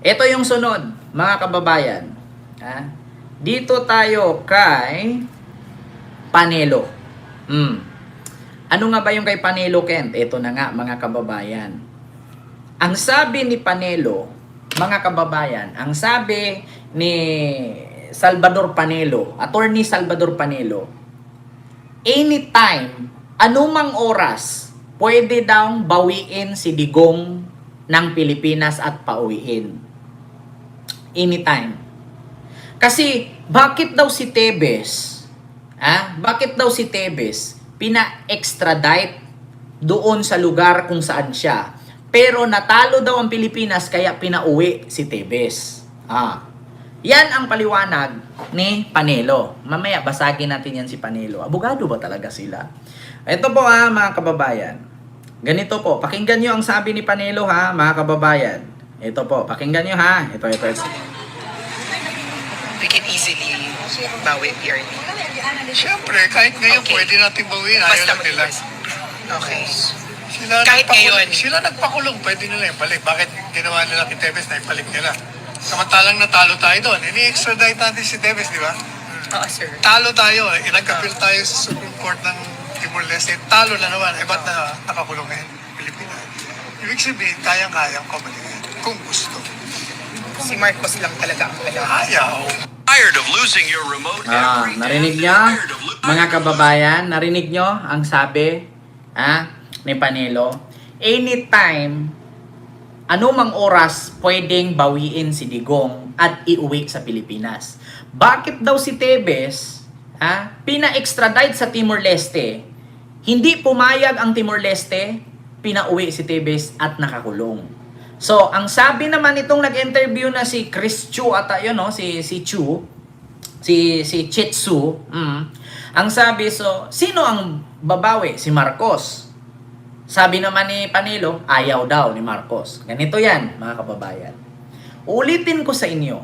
Ito yung sunod, mga kababayan. Dito tayo kay Panelo. Ano nga ba yung kay Panelo, Kent? Ito na nga, mga kababayan. Ang sabi ni Panelo, mga kababayan, ang sabi ni Salvador Panelo, Attorney Salvador Panelo, anytime, anumang oras, pwede daw bawiin si Digong ng Pilipinas at pauwiin. Anytime. Kasi, bakit daw si Tebes, bakit daw si Tebes pina-extradite doon sa lugar kung saan siya? Pero natalo daw ang Pilipinas kaya pinauwi si Tebes. Yan ang paliwanag ni Panelo. Mamaya basagin natin yan si Panelo. Abogado ba talaga sila? Ito po mga kababayan. Ganito po, pakinggan nyo ang sabi ni Panelo mga kababayan. Ito po, pakinggan nyo Ito. We can easily bawi PRP. Siyempre, kahit ngayon Okay. pwede natin bawiin. Ayaw Basta lang nila. Okay. Kahit ngayon. Sila nagpakulong, pwede nila ibalik. Bakit ginawa nila kay Tevez na ibalik nila? Samantalang natalo tayo doon. Ini-extradite natin si Tevez, di ba? Oo, sir. Talo tayo. Nag-appeal tayo sa Supreme Court ng Timor-Leste. Talo na naman. Ba't na nakakulong ngayon? Pilipinas. Ibig sabihin, kayang-kayang kumalihin. Kung gusto. Si Marcos lang talaga ang kailangan. Ayaw. Tired of losing your remote every day? Narinig nyo? Mga kababayan, narinig nyo ang sabi ni Panelo? Anytime, anumang oras, pwedeng bawiin si Digong at iuwi sa Pilipinas. Bakit daw si Tebes pina-extradite sa Timor-Leste? Hindi pumayag ang Timor-Leste, pinauwi si Tebes at nakakulong. So, ang sabi naman itong nag-interview na si Chris Chu ata yun, si Chu, si Chitsu, ang sabi, sino ang babawi? Si Marcos. Sabi naman ni Panelo, ayaw daw ni Marcos. Ganito yan, mga kababayan. Ulitin ko sa inyo,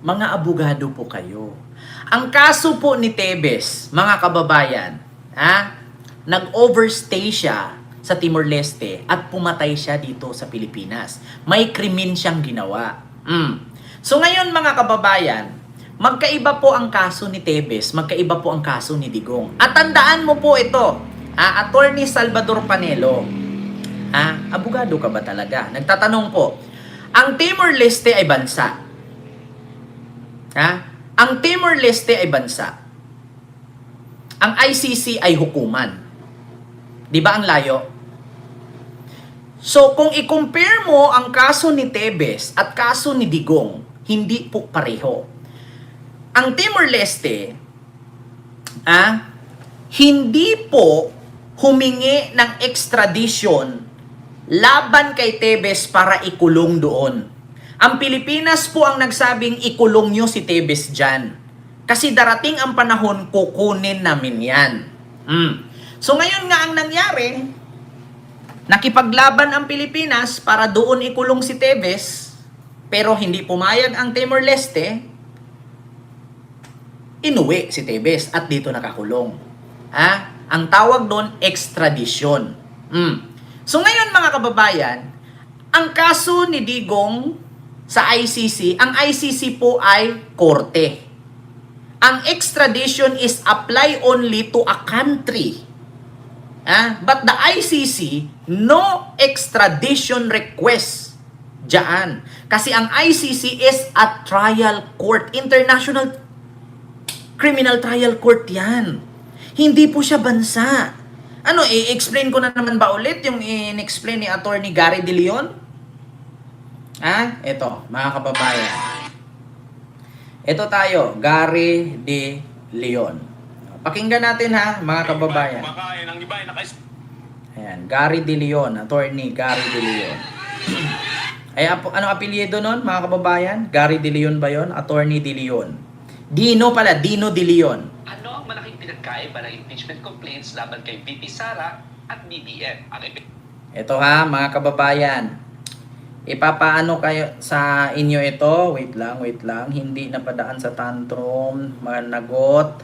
mga abogado po kayo. Ang kaso po ni Tebes, mga kababayan, nag-overstay siya sa Timor-Leste at pumatay siya dito sa Pilipinas. May krimen siyang ginawa. So ngayon mga kababayan, magkaiba po ang kaso ni Tebes, magkaiba po ang kaso ni Digong. At tandaan mo po ito, Attorney Salvador Panelo, abogado ka ba talaga? Nagtatanong po, ang Timor-Leste ay bansa. Ang Timor-Leste ay bansa. Ang ICC ay hukuman. Di ba ang layo? So, kung i-compare mo ang kaso ni Tebes at kaso ni Digong, hindi po pareho. Ang Timor-Leste, hindi po humingi ng extradition laban kay Tebes para ikulong doon. Ang Pilipinas po ang nagsabing ikulong nyo si Tebes dyan. Kasi darating ang panahon, kukunin namin yan. So ngayon nga ang nangyari, nakipaglaban ang Pilipinas para doon ikulong si Tebes, pero hindi pumayag ang Timor-Leste, inuwi si Tebes at dito nakakulong. Ang tawag doon, extradition. So ngayon mga kababayan, ang kaso ni Digong sa ICC, ang ICC po ay korte. Ang extradition is apply only to a country. But the ICC, no extradition request diyan. Kasi ang ICC is a trial court. International Criminal Trial Court yan. Hindi po siya bansa. I-explain ko na naman ba ulit yung in-explain ni Attorney Gary De Leon? Ito, mga kababayan. Ito tayo, Gary De Leon. Pakinggan natin mga kababayan. Ayan, Gary De Leon, Attorney Gary De Leon. Anong apelyido nun, mga kababayan? Gary De Leon ba yun? Attorney De Leon. Dino De Leon. Ano ang malaking pinagkaiba ng impeachment complaints laban kay VP Sara at BBM? Ito mga kababayan. Ipapaano kayo sa inyo ito? Wait lang. Hindi napadaan sa tantrum. Mga nagot.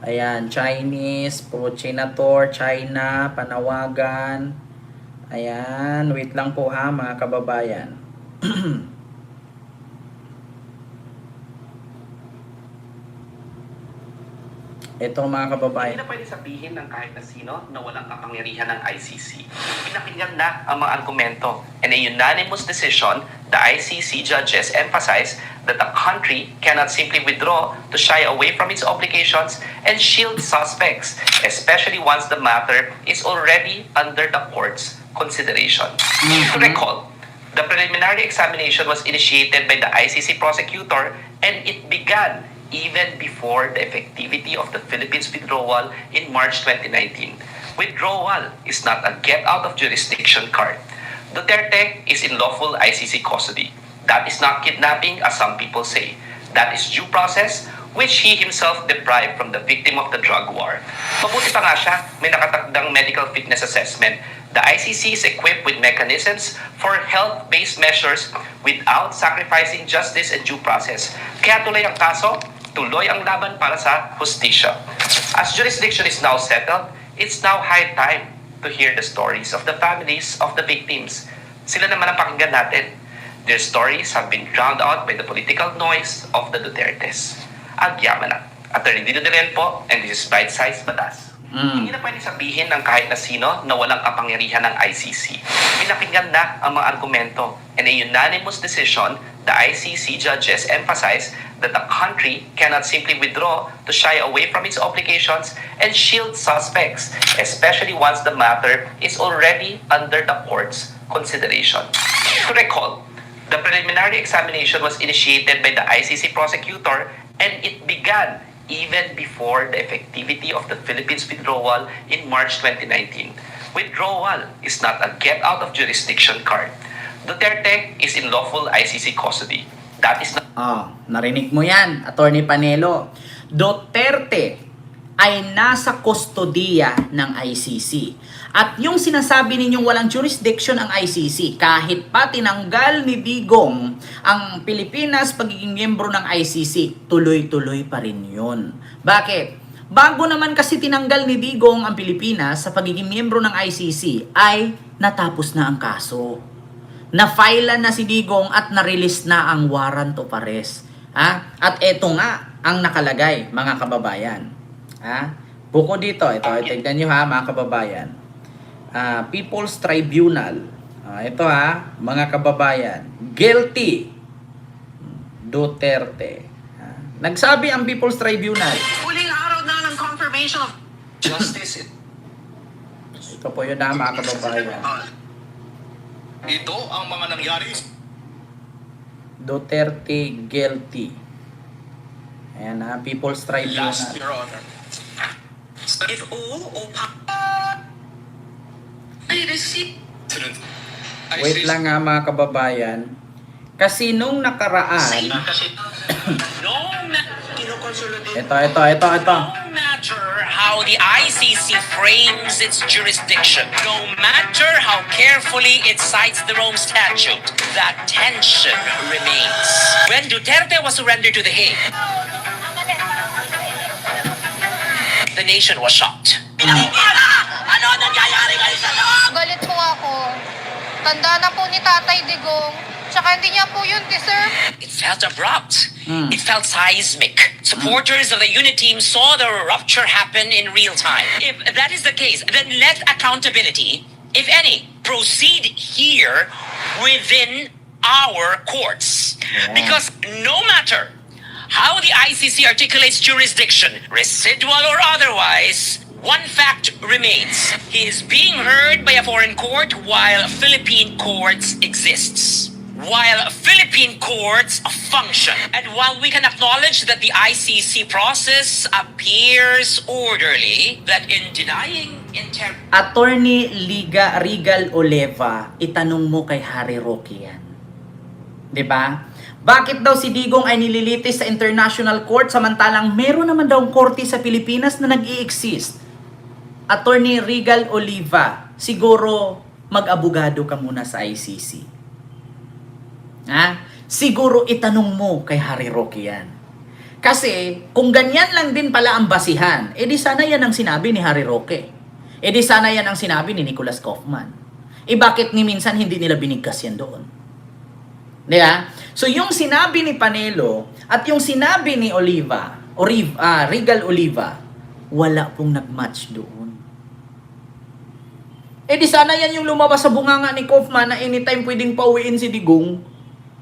Ayan, Chinese, Pro-Chinator, China, Panawagan. Ayan, wait lang po mga kababayan. Ito mga Hindi kababayan. na pwede sabihin ng kahit na sino na walang kapangyarihan ng ICC. Pinakinggan na ang mga argumento. In a unanimous decision, the ICC judges emphasize that a country cannot simply withdraw to shy away from its obligations and shield suspects, especially once the matter is already under the court's consideration. To recall, the preliminary examination was initiated by the ICC prosecutor and it began even before the effectivity of the Philippines withdrawal in March 2019. Withdrawal is not a get-out-of-jurisdiction card. Duterte is in lawful ICC custody. That is not kidnapping, as some people say. That is due process, which he himself deprived from the victim of the drug war. Mabuti pa nga siya, may nakatakdang medical fitness assessment. The ICC is equipped with mechanisms for health-based measures without sacrificing justice and due process. Kaya tuloy ang kaso, tuloy ang laban para sa hustisya. As jurisdiction is now settled, it's now high time to hear the stories of the families of the victims. Sila naman ang pakinggan natin. Their stories have been drowned out by the political noise of the Dutertes. Agyaman na. Attorney Dino de Leon po, and this is Bite Size Batas. Hindi na pwede sabihin ng kahit na sino na walang kapangyarihan ng ICC. Pinakinggan na ang mga argumento. In a unanimous decision, the ICC judges emphasize that a country cannot simply withdraw to shy away from its obligations and shield suspects, especially once the matter is already under the court's consideration. To recall, the preliminary examination was initiated by the ICC prosecutor and it began even before the effectivity of the Philippines withdrawal in March 2019. Withdrawal is not a get-out-of-jurisdiction card. Duterte is in lawful ICC custody. That is not Narinig mo yan, Attorney Panelo. Duterte ay nasa kustodiya ng ICC. At yung sinasabi ninyong walang jurisdiction ang ICC, kahit pa tinanggal ni Digong ang Pilipinas pagiging miyembro ng ICC, tuloy-tuloy pa rin yun. Bakit? Bago naman kasi tinanggal ni Digong ang Pilipinas sa pagiging miyembro ng ICC, ay natapos na ang kaso. Na-filean na si Digong at na-release na ang warrant of arrest. At eto nga ang nakalagay, mga kababayan. Buko dito, ito, tignan nyo mga kababayan. People's Tribunal. Ito mga kababayan. Guilty. Duterte. Nagsabi ang People's Tribunal. Huling araw na ng confirmation of justice. Ito po yun mga kababayan. Ito ang mga nangyari. Duterte guilty. Ayan People's Tribunal. Your Honor. if all or I received Wait lang mga kababayan. Kasi nung nakaraan, ito. No matter how the ICC frames its jurisdiction, no matter how carefully it cites the Rome Statute, that tension remains. When Duterte was surrendered to The Hague, the nation was shocked. Ano nangyayari kayo sa loob? Galit po ako. Tanda na po ni Tatay Digong. Tsaka hindi niya po yun deserve. It felt abrupt. It felt seismic. Supporters of the unit team saw the rupture happen in real time. If that is the case, then let accountability, if any, proceed here within our courts. Because no matter how the ICC articulates jurisdiction, residual or otherwise, one fact remains. He is being heard by a foreign court while Philippine courts exists. While Philippine courts function. And while we can acknowledge that the ICC process appears orderly, that in denying integrity... Attorney Regal Oleva, itanong mo kay Harry Roque yan. 'Di ba? Bakit daw si Digong ay nililitis sa international court samantalang meron naman daw korte sa Pilipinas na nag-i-exist? Attorney Regal Oliva, siguro mag-abogado ka muna sa ICC. Siguro itanong mo kay Harry Roque yan. Kasi kung ganyan lang din pala ang basihan, edi sana yan ang sinabi ni Harry Roque. Edi sana yan ang sinabi ni Nicholas Kaufman. Bakit ni minsan hindi nila binigkas yan doon? Di ba? So yung sinabi ni Panelo at yung sinabi ni Regal Oliva, wala pong nag-match doon. Eh di sana yan yung lumabas sa bunganga ni Kaufman na anytime pwedeng pauwiin si Digong.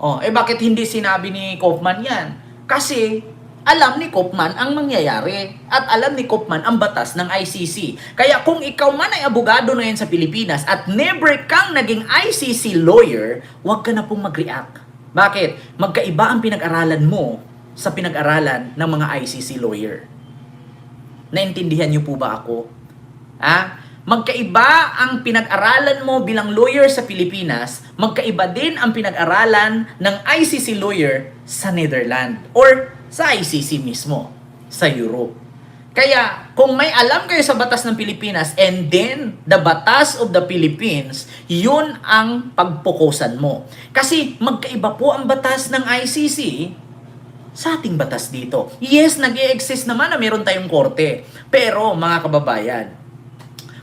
Bakit hindi sinabi ni Kaufman yan? Kasi alam ni Kaufman ang mangyayari at alam ni Kaufman ang batas ng ICC. Kaya kung ikaw man ay abogado na yan sa Pilipinas at never kang naging ICC lawyer, huwag ka na pong mag-react. Bakit? Magkaiba ang pinag-aralan mo sa pinag-aralan ng mga ICC lawyer. Naintindihan niyo po ba ako? Magkaiba ang pinag-aralan mo bilang lawyer sa Pilipinas, magkaiba din ang pinag-aralan ng ICC lawyer sa Netherlands or sa ICC mismo, sa Europe. Kaya, kung may alam kayo sa batas ng Pilipinas and then the batas of the Philippines, yun ang pagpokusan mo. Kasi magkaiba po ang batas ng ICC sa ating batas dito. Yes, nag-i-exist naman na meron tayong korte. Pero, mga kababayan,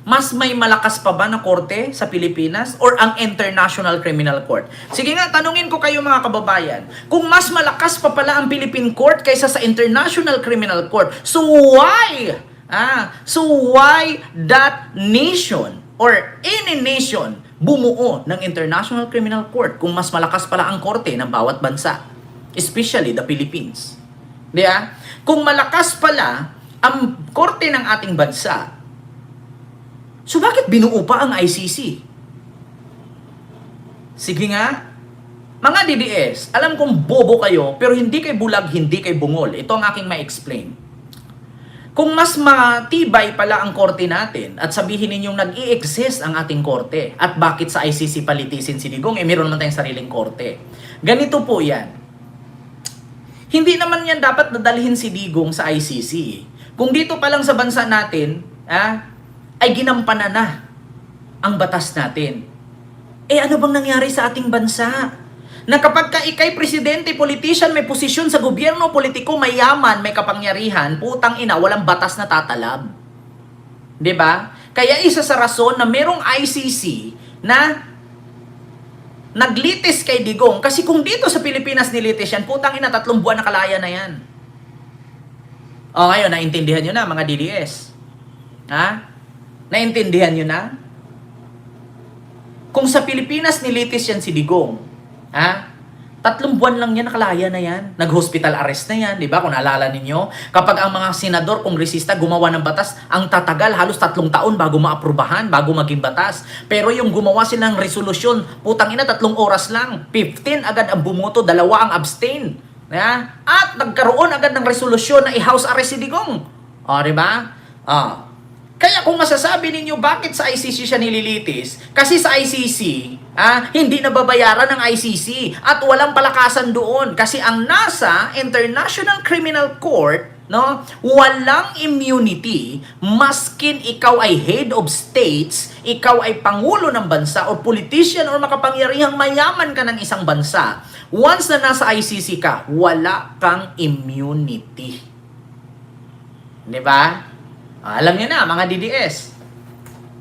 mas may malakas pa ba na korte sa Pilipinas or ang International Criminal Court? Sige nga, tanungin ko kayo mga kababayan. Kung mas malakas pa pala ang Philippine Court kaysa sa International Criminal Court, so why that nation or any nation bumuo ng International Criminal Court kung mas malakas pala ang korte ng bawat bansa? Especially the Philippines. Di ba? Kung malakas pala ang korte ng ating bansa, so bakit binuo pa ang ICC? Sige nga, mga DDS, alam kong bobo kayo, pero hindi kay bulag, hindi kay bungol. Ito ang aking ma-explain. Kung mas matibay pala ang korte natin, at sabihin ninyong nag-i-exist ang ating korte, at bakit sa ICC palitisin si Digong, meron naman tayong sariling korte. Ganito po yan. Hindi naman yan dapat dadalhin si Digong sa ICC. Kung dito pa lang sa bansa natin, ay ginampanan na ang batas natin. Ano bang nangyari sa ating bansa? Na kapag ka ikay presidente, politician, may posisyon sa gobyerno, politiko, mayaman, may kapangyarihan, putang ina, walang batas na tatalab. 'Di ba? Kaya isa sa rason na merong ICC na naglitis kay Digong, kasi kung dito sa Pilipinas nilitis yan, putang ina, 3 buwan na kalaya na yan. Ngayon, naintindihan nyo na, mga DDS. Naintindihan nyo na? Kung sa Pilipinas nilitis yan si Digong, 3 buwan lang yan, nakalaya na yan. Nag-hospital arrest na yan, di ba? Kung naalala ninyo, kapag ang mga senador, kongresista gumawa ng batas, ang tatagal halos 3 taon bago maaprubahan, bago maging batas. Pero yung gumawa silang resolusyon, putang ina, 3 oras lang. 15 agad ang bumoto, 2 ang abstain. At nagkaroon agad ng resolusyon na i-house arrest si Digong. Di ba? Kaya kung masasabi ninyo bakit sa ICC siya nililitis, kasi sa ICC, hindi nababayaran ng ICC at walang palakasan doon. Kasi ang nasa International Criminal Court, walang immunity, maskin ikaw ay head of states, ikaw ay pangulo ng bansa o politician o makapangyarihang mayaman ka ng isang bansa. Once na nasa ICC ka, wala kang immunity. Diba? Alam niyo na, mga DDS.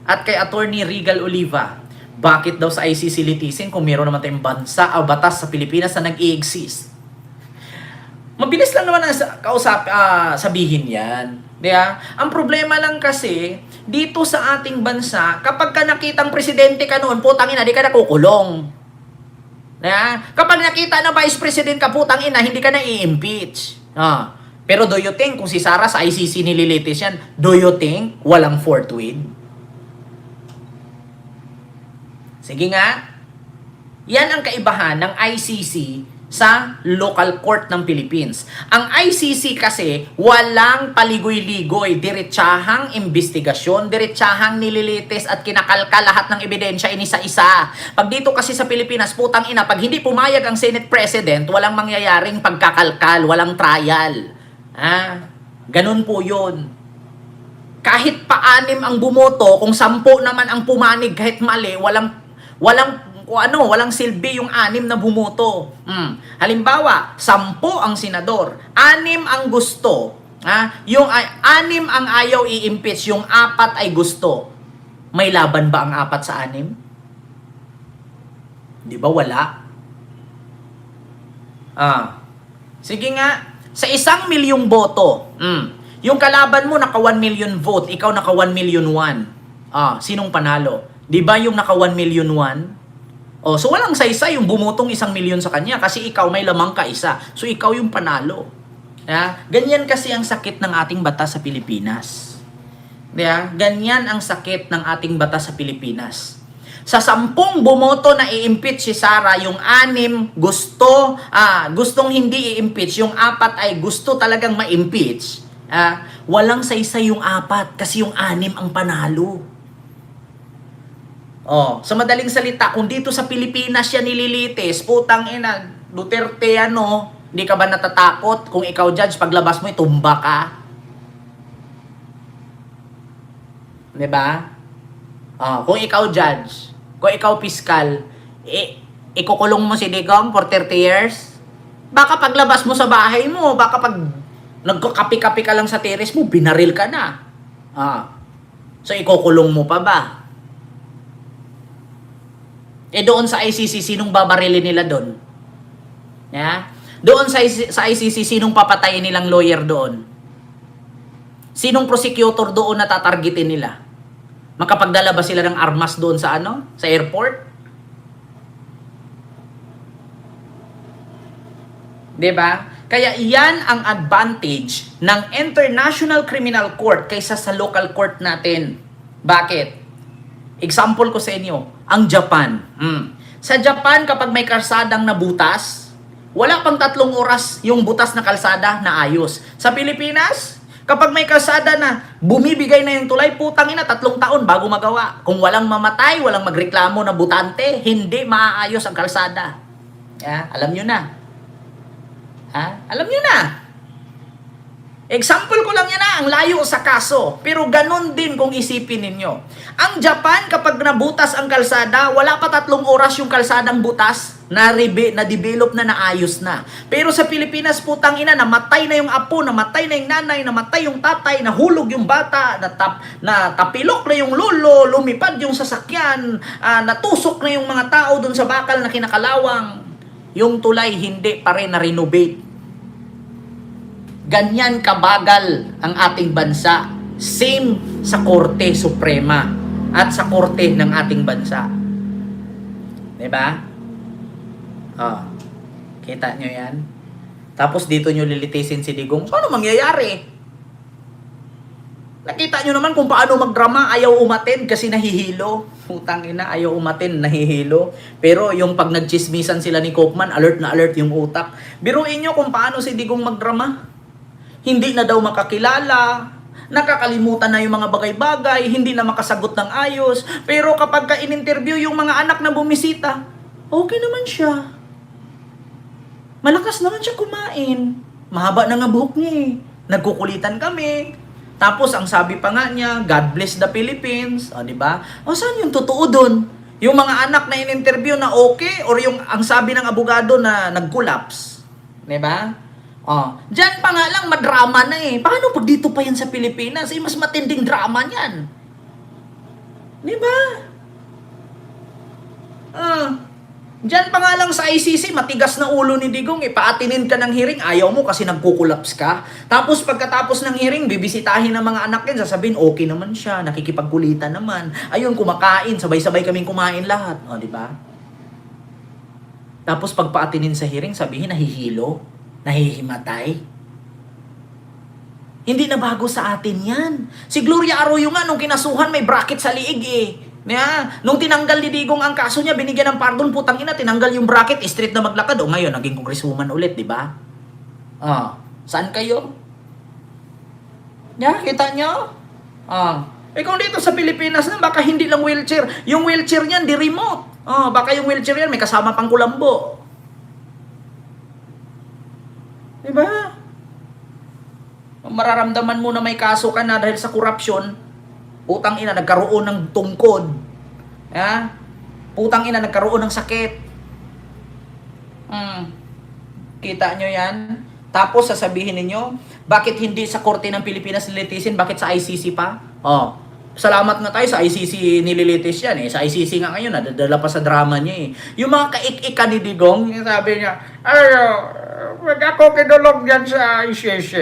At kay Attorney Regal Oliva, bakit daw sa ICC litisin kung meron naman tayong bansa o batas sa Pilipinas na nag-i-exist? Mabilis lang naman sabihin yan. Diba? Ang problema lang kasi, dito sa ating bansa, kapag ka nakitang presidente ka noon, putang ina, di ka nakukulong. Diba? Kapag nakita na vice president ka, putang ina, hindi ka na i-impeach. Pero do you think, kung si Sara sa ICC nililitis yan, do you think walang forthwith? Sige nga. Yan ang kaibahan ng ICC sa local court ng Philippines. Ang ICC kasi, walang paligoy-ligoy, diretsahang investigasyon, diretsahang nililitis at kinakalkal lahat ng ebidensya inisa-isa. Pag dito kasi sa Pilipinas, putang ina, pag hindi pumayag ang Senate President, walang mangyayaring pagkakalkal, walang trial. Ganun po yun. Kahit pa-6 ang bumoto, kung 10 naman ang pumanig kahit mali, walang silbi yung 6 na bumoto. Halimbawa, 10 ang senador, 6 ang gusto, yung 6 ang ayaw i-impeach, yung 4 ay gusto. May laban ba ang 4 sa 6? Di ba wala? Sige nga, sa 1,000,000 boto, yung kalaban mo naka 1 million vote, ikaw naka 1 million 1. Sinong panalo? Di ba yung naka 1 million 1? So walang saysay yung bumutong 1,000,000 sa kanya kasi ikaw may lamang ka isa. So ikaw yung panalo. Ganyan kasi ang sakit ng ating batas sa Pilipinas. Ganyan ang sakit ng ating batas sa Pilipinas. Sa 10 bumoto na i-impeach si Sara, yung 6 gustong hindi i-impeach, yung 4 ay gusto talagang ma-impeach. Walang saysay yung 4 kasi yung 6 ang panalo. Sa madaling salita, kung dito sa Pilipinas siya nililitis, putang ina, Duterte hindi ka ba natatakot kung ikaw judge, paglabas mo, itumba ka? Diba? Kung ikaw judge, kung ikaw piskal, ikukulong mo si Digong for 30 years? Baka paglabas mo sa bahay mo, baka pag nagkakapi-kapi ka lang sa terrace mo, binaril ka na. So ikukulong mo pa ba? Doon sa ICC, sinong babarilin nila doon? Doon sa ICC, sinong papatayin nilang lawyer doon? Sinong prosecutor doon na tatargetin nila? Makapagdala ba sila ng armas doon sa sa airport? 'Di ba? Kaya iyan ang advantage ng International Criminal Court kaysa sa local court natin. Bakit? Example ko sa inyo, ang Japan. Sa Japan, kapag may kalsadang nabutas, wala pang 3 oras yung butas na kalsada na ayos. Sa Pilipinas, kapag may kalsada na bumibigay na yung tulay, putang ina, 3 taon bago magawa. Kung walang mamatay, walang magreklamo na butante, hindi maaayos ang kalsada. Alam nyo na. Alam nyo na. Example ko lang yan ang layo sa kaso. Pero ganun din kung isipin ninyo. Ang Japan, kapag nabutas ang kalsada, wala pa 3 oras yung kalsadang butas, na-develop na naayos na. Pero sa Pilipinas, putang ina, namatay na yung apo, namatay na yung nanay, namatay yung tatay, nahulog yung bata, natapilok na yung lolo, lumipad yung sasakyan, natusok na yung mga tao dun sa bakal na kinakalawang. Yung tulay, hindi pa rin na-renovate. Ganyan kabagal ang ating bansa. Same sa Korte Suprema at sa korte ng ating bansa. Diba? Kita nyo yan? Tapos dito nyo lilitisin si Digong. Paano mangyayari? Nakita nyo naman kung paano magdrama. Ayaw umatin kasi nahihilo. Putang ina, ayaw umatin, nahihilo. Pero yung pag nagchismisan sila ni Koopman, alert na alert yung utak. Biruin nyo kung paano si Digong magdrama. Hindi na daw makakilala, nakakalimutan na yung mga bagay-bagay, hindi na makasagot ng ayos. Pero kapag in-interview yung mga anak na bumisita, okay naman siya. Malakas naman siya kumain. Mahaba na nga buhok niya eh. Nagkukulitan kami. Tapos ang sabi pa nga niya, God bless the Philippines. Di ba? Saan yung totoo dun? Yung mga anak na in-interview na okay or yung ang sabi ng abogado na nag-collapse? Di ba? Diyan pa nga lang madrama na eh. Paano pag dito pa yan sa Pilipinas? Mas matinding drama niyan. Di ba? Diyan pa nga lang sa ICC, matigas na ulo ni Digong. Paatinin ka ng hearing, ayaw mo kasi nagkukulaps ka. Tapos pagkatapos ng hearing, bibisitahin ng mga anak yan, sasabihin, okay naman siya, nakikipagkulitan naman. Ayun, kumakain, sabay-sabay kaming kumain lahat. Di ba? Tapos pagpaatinin sa hearing, sabihin, nahihilo. Nahihimatay. Hindi na bago sa atin yan. Si Gloria Arroyo nga, nung kinasuhan, may bracket sa liig eh. Nung tinanggal ni Digong ang kaso niya, binigyan ng pardon, putang ina, tinanggal yung bracket, straight na maglakad. Ngayon, naging congresswoman ulit, di ba? Saan kayo? Kita nyo? Kung dito sa Pilipinas na, baka hindi lang wheelchair. Yung wheelchair niyan, di remote. Baka yung wheelchair yan, may kasama pang kulambo. Diba? Mararamdaman mo na may kaso ka na dahil sa korupsyon, putang ina, nagkaroon ng tungkod. Putang ina, nagkaroon ng sakit. Kita nyo yan? Tapos sasabihin ninyo, bakit hindi sa Korte ng Pilipinas nilitisin, bakit sa ICC pa? salamat nga tayo sa ICC nililitis yan eh. Sa ICC nga ngayon, nadadala pa sa drama niya eh. Yung mga kaik-ika ni Digong, yung sabi niya, wag ako kinulong yan sa ICC.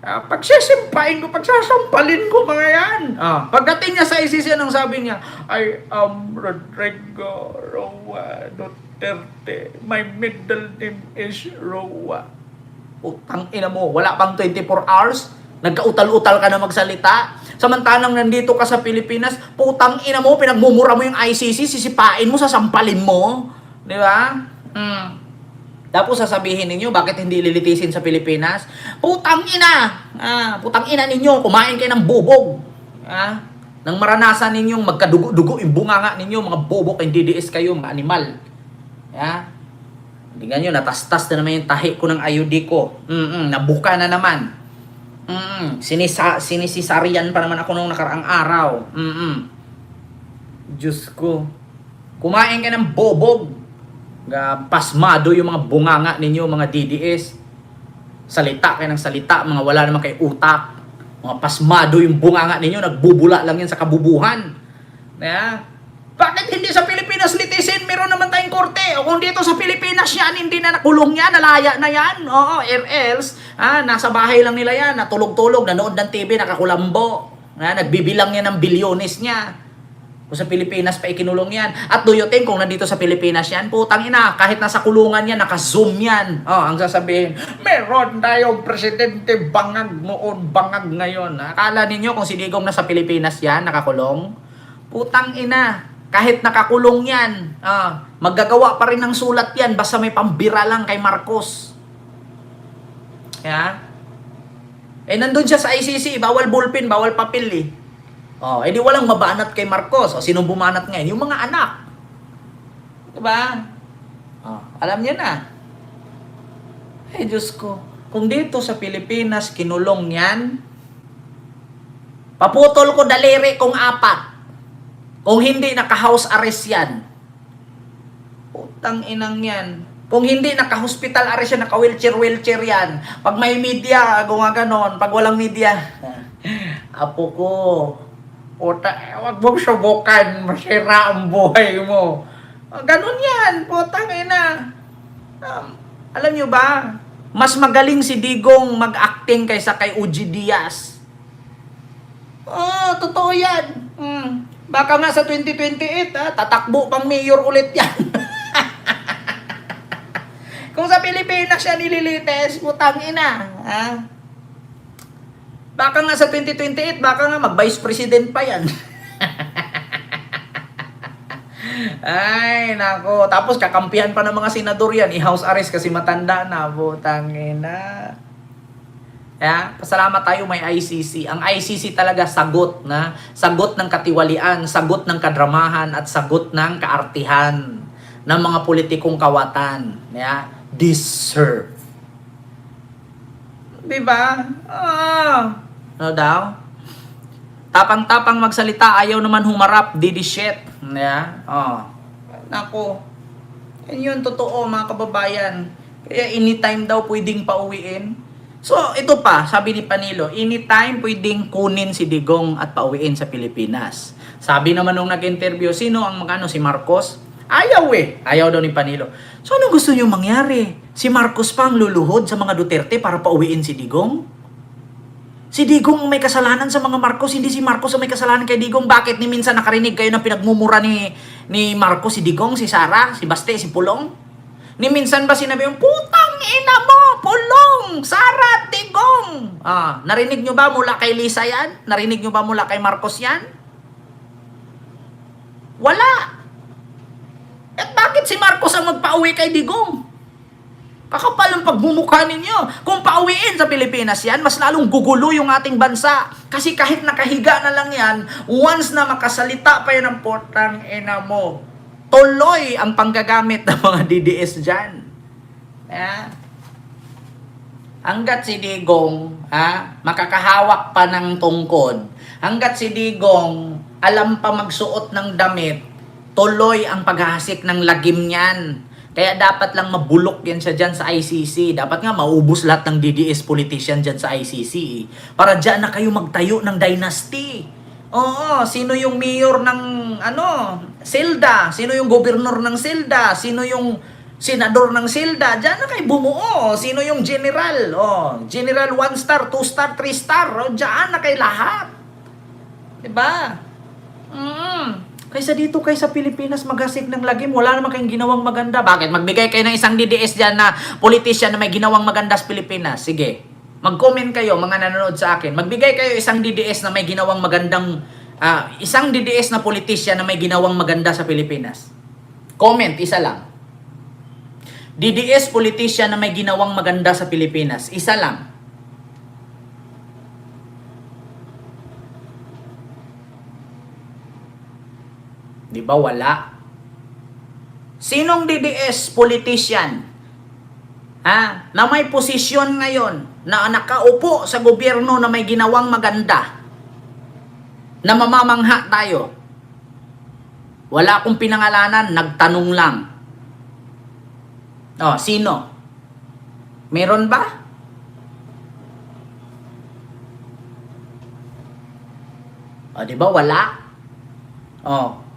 Pagsisimpain ko, pagsasampalin ko mga yan. Pagdating niya sa ICC, anong sabi niya? I am Rodrigo Roa Duterte. My middle name is Roa. Utang ina mo, wala pang 24 hours, nagkautal-utal ka na magsalita. Samantalang nandito ka sa Pilipinas, putang ina mo, pinagmumura mo yung ICC, sisipain mo, sasampalin mo. Di ba? Tapos sasabihin ninyo, bakit hindi lilitisin sa Pilipinas? Putang ina! Putang ina ninyo, kumain kayo ng bubog. Nang maranasan ninyong magkadugo-dugo yung bunganga ninyo, mga bubog, hindi DDS kayo, mga animal. Tingnan nyo, natastas na naman yung tahi ko ng ayudi ko. Nabuka na naman. Sinisisarian pa naman ako nung nakaraang araw. Diyos ko. Kumain ka ng bobog. Pasmado yung mga bunganga ninyo, mga DDS. Salita kayo ng salita, mga wala naman kayo utak. Mga pasmado yung bunganga ninyo, nagbubula lang yan sa kabubuhan. Bakit hindi sa Pilipinas litisin? Meron naman tayong korte. O kung dito sa Pilipinas yan, hindi na nakulong yan, nalaya na yan. Oo, or else, nasa bahay lang nila yan, natulog-tulog, nanood ng TV, nakakulambo. Nagbibilang yan ng bilyones niya. Kung sa Pilipinas pa ikinulong yan. At do you think kung nandito sa Pilipinas yan, putang ina, kahit nasa kulungan yan, naka-zoom yan. Ang sasabihin, meron tayong presidente bangag noon, bangag ngayon. Akala ninyo kung si Digong nasa Pilipinas yan, nakakulong? Putang ina. Kahit nakakulong yan, maggagawa pa rin ng sulat yan basta may pambira lang kay Marcos. Nandun siya sa ICC, bawal ballpen, bawal papel eh. Di walang mabanat kay Marcos. Sinong bumanat ngayon? Yung mga anak. Diba? Alam niya na. Ay, Diyos ko. Kung dito sa Pilipinas, kinulong yan, paputol ko daliri kung 4. Kung hindi, naka-house arrest yan. Putang inang yan. Kung hindi, naka-hospital arrest yan, naka-wheelchair yan. Pag may media, gumaganon. Pag walang media, apo ko, wag mong subukan, masira ang buhay mo. Ganon yan, putang ina. Alam nyo ba, mas magaling si Digong mag-acting kaysa kay Uji Diaz. Totoo yan. Baka nga sa 2028, tatakbo pang mayor ulit yan. Kung sa Pilipinas siya nililites, putang ina. Baka nga sa 2028, baka nga mag-vice president pa yan. Ay, nako. Tapos kakampihan pa ng mga senador yan. I-house arrest kasi matanda na. Putang ina. Pasalamat tayo may ICC. Ang ICC talaga sagot na. Sagot ng katiwalian, sagot ng kadramahan, at sagot ng kaartihan ng mga politikong kawatan. Deserve. Diba? No daw? Tapang-tapang magsalita, ayaw naman humarap, didi shit. Nako. Yan yun, totoo mga kababayan. Kaya anytime daw pwedeng pauwiin. So, ito pa, sabi ni Panilo, anytime pwedeng kunin si Digong at pauwiin sa Pilipinas. Sabi naman nung nag-interview, sino ang si Marcos? Ayaw eh. Ayaw daw ni Panilo. So, ano gusto nyo mangyari? Si Marcos pa ang luluhod sa mga Duterte para pauwiin si Digong? Si Digong ang may kasalanan sa mga Marcos, hindi si Marcos ang may kasalanan kay Digong. Bakit ni minsan nakarinig kayo ng pinagmumura ni Marcos, si Digong, si Sara, si Baste, si Pulong? Ni minsan ba sinabi yung, putang ina mo, Pulong, Sara, Digong? Narinig nyo ba mula kay Lisa yan? Narinig nyo ba mula kay Marcos yan? Wala. At bakit si Marcos ang magpauwi kay Digong? Kakapal ang pagmumukha ninyo. Kung pauwiin sa Pilipinas yan, mas lalong gugulo yung ating bansa. Kasi kahit nakahiga na lang yan, once na makasalita pa yan ng putang ina mo, tuloy ang panggagamit ng mga DDS dyan. Hanggat si Digong, makakahawak pa ng tungkod, hanggat si Digong alam pa magsuot ng damit, tuloy ang paghahasik ng lagim niyan. Kaya dapat lang mabulok yan siya dyan sa ICC. Dapat nga maubos lahat ng DDS politician dyan sa ICC. Para dyan na kayo magtayo ng dynasty. Oo, sino yung mayor ng Silda? Sino yung gobernador ng Silda? Sino yung senador ng Silda? Diyan na kayo bumuo. Sino yung general? General 1 star, 2 star, 3 star. Diyan na kayo lahat. 'Di ba? Kaysa dito, kaysa Pilipinas, magasik ng lagim, wala naman kayong ginawang maganda. Bakit? Magbigay kayo ng isang DDS dyan na politician na may ginawang maganda sa Pilipinas. Sige. Mag-comment kayo, mga nanonood sa akin. Magbigay kayo isang DDS na may ginawang magandang, isang DDS na politician na may ginawang maganda sa Pilipinas. Comment, isa lang. DDS politician na may ginawang maganda sa Pilipinas. Isa lang. Di ba wala? Sinong DDS politician na may posisyon ngayon na nakaupo sa gobyerno na may ginawang maganda na mamamangha tayo? Wala akong pinangalanan, nagtanong lang. Sino? Meron ba? Di ba wala?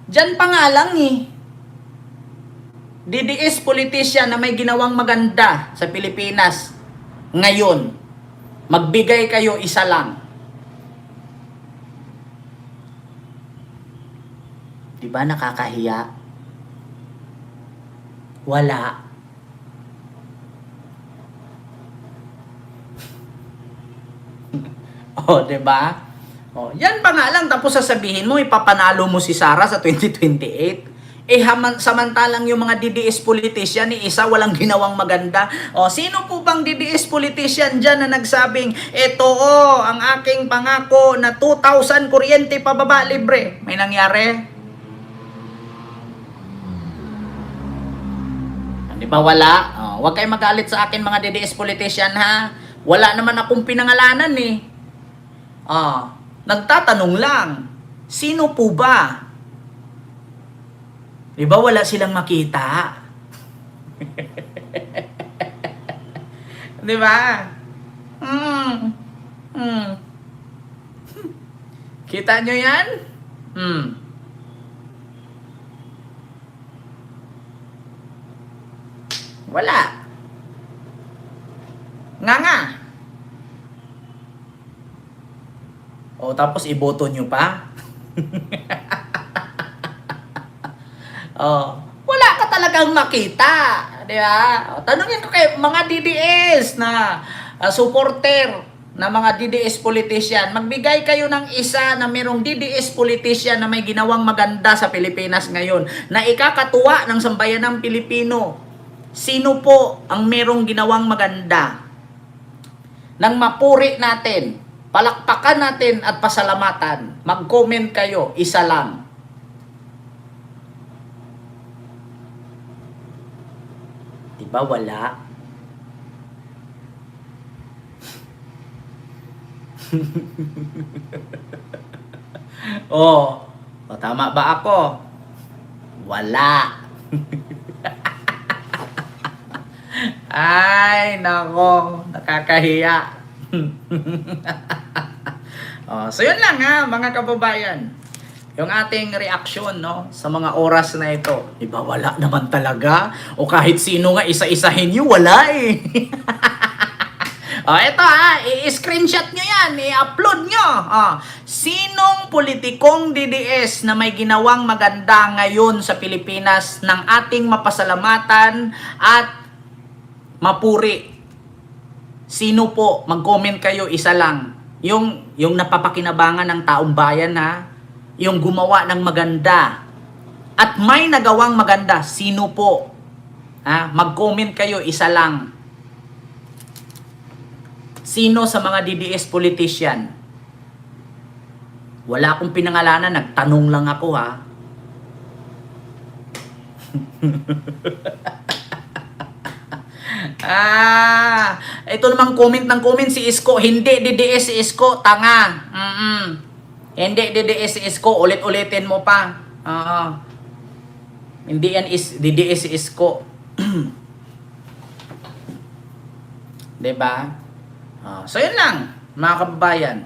Diyan pa nga lang DDS politician na may ginawang maganda sa Pilipinas ngayon. Magbigay kayo isa lang. Di ba nakakahiya? Wala. Di ba? Yan pa nga lang, tapos sasabihin mo, ipapanalo mo si Sara sa 2028. Samantalang yung mga DDS politician, isa walang ginawang maganda. Sino po bang DDS politician dyan na nagsabing, ito ang aking pangako na 2,000 kuryente pababa libre? May nangyari? Di ba wala? Huwag kayo magalit sa akin mga DDS politician ha. Wala naman akong pinangalanan Nagtatanong lang, sino po ba? Di ba wala silang makita? Di ba? Kita nyo yan? Wala. Nga. Tapos iboto nyo pa? Wala ka talagang makita. Di ba? Tanungin ko kay mga DDS na supporter na mga DDS politician. Magbigay kayo ng isa na mayroong DDS politician na may ginawang maganda sa Pilipinas ngayon. Na ikakatuwa ng sambayanang Pilipino. Sino po ang mayroong ginawang maganda? Nang mapuri natin, palakpakan natin at pasalamatan. Mag-comment kayo, isa lang. Diba wala? Tama ba ako? Wala. Ay, nako, nakakahiya. So yun lang mga kababayan. Yung ating reaksyon sa mga oras na ito. Diba wala naman talaga? O kahit sino nga isa-isahin nyo, wala Ito i-screenshot nyo yan, i-upload nyo. Sinong politikong DDS na may ginawang maganda ngayon sa Pilipinas ng ating mapasalamatan at mapuri? Sino po? Mag-comment kayo, isa lang. Yung napapakinabangan ng taong bayan yung gumawa ng maganda at may nagawang maganda, sino po? Mag-comment kayo, isa lang. Sino sa mga DDS politician? Wala akong pinangalanan, nagtanong lang ako Ito namang comment ng comment si Isko. Hindi DDS si Isko, tanga. Hindi DDS si Isko, ulit-ulitin mo pa. Hindi yan DDS si Isko. Diba? So yun lang, mga kababayan.